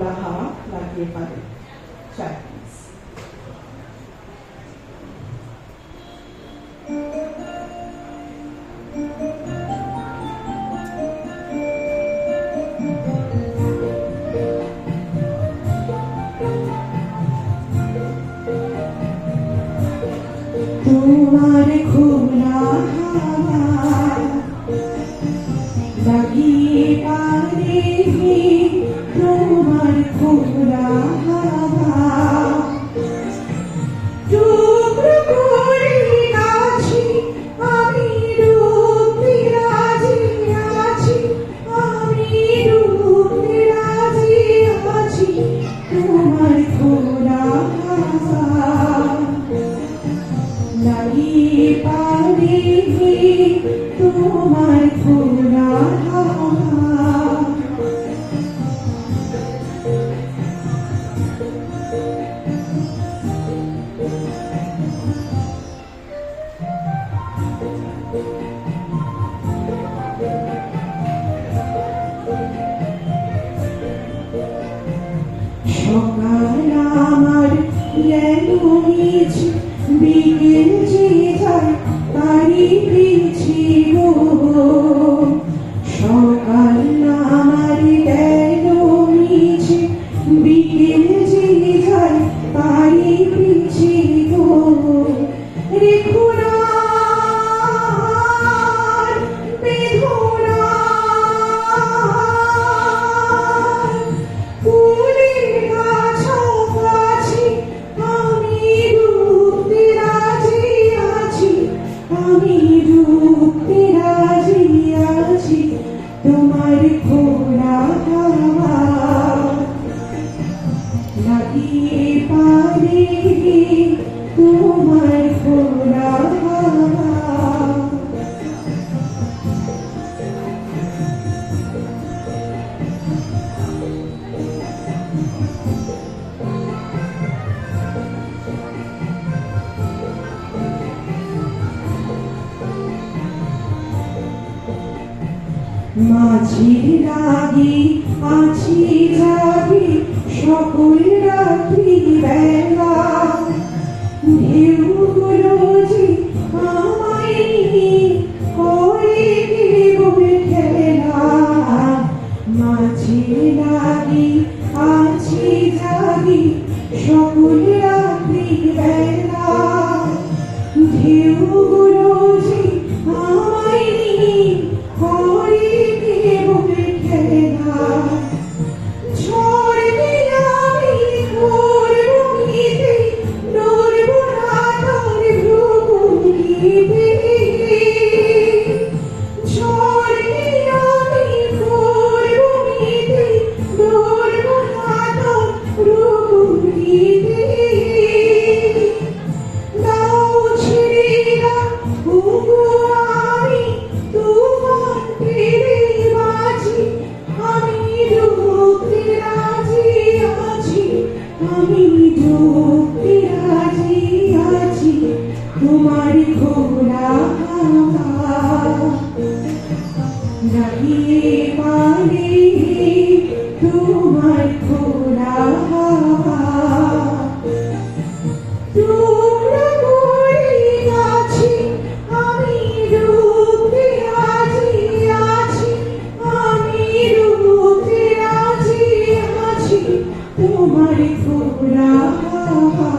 খোলা হাওয়া লাগিয়ে পারে। তোমার খোলা হাওয়া লাগিয়ে পারে, তোমার খোলা হাওয়া টুকরো করে আছি আমি, ডুবতে রাজি আছি আমি, ডুবতে রাজি আছি তোমার খোলা হাওয়া লাগিয়ে পারে, তোমার খোলা হাওয়া। সকাল আমার গেল মিছে, বিকেল যে যায় তারি পিছি গো। সকাল আমার গেল মিছে, বিকেল যে যায় তারি পিছি গো। রেখো না বেঁধো না ফুলের কাছাকাছি আমি, ডুবতে রাজি আছি আমি, ডুবতে রাজি আছি তোমার খোলা হাওয়া লাগিয়ে পারে, তোমার খোলা হাওয়া। মাঝির লাগি আছি জাগি সকল রাত্রি বেলা, ঢেউগুলো যে আমায় নিয়ে করে কেবল খেলা। মাঝির লাগি আছি জাগি সকল রাত্রি বেলা, ঢেউগুলো যে আমায় নিয়ে করে কেবল খেলা। ঝড়কে আমি করবো নিতে, নড়বো না তার ভ্রুকুটিতে। ঝড়কে আমি করবো নিতে, নড়বো না তার ভ্রুকুটিতে। দাও ছেড়ে দাও ওগো আমি তুফান পেরে বাঁচি আমি, ডুবতে রাজি আছি আমি, ডুবতে রাজি আছি তোমার খোলা হাওয়া লাগিয়ে পারে, তোমার খোলা হাওয়া। টুকরো করে আছি আমি, ডুবতে রাজি আছি আমি, ডুবতে রাজি আছি তোমার খোলা হাওয়া।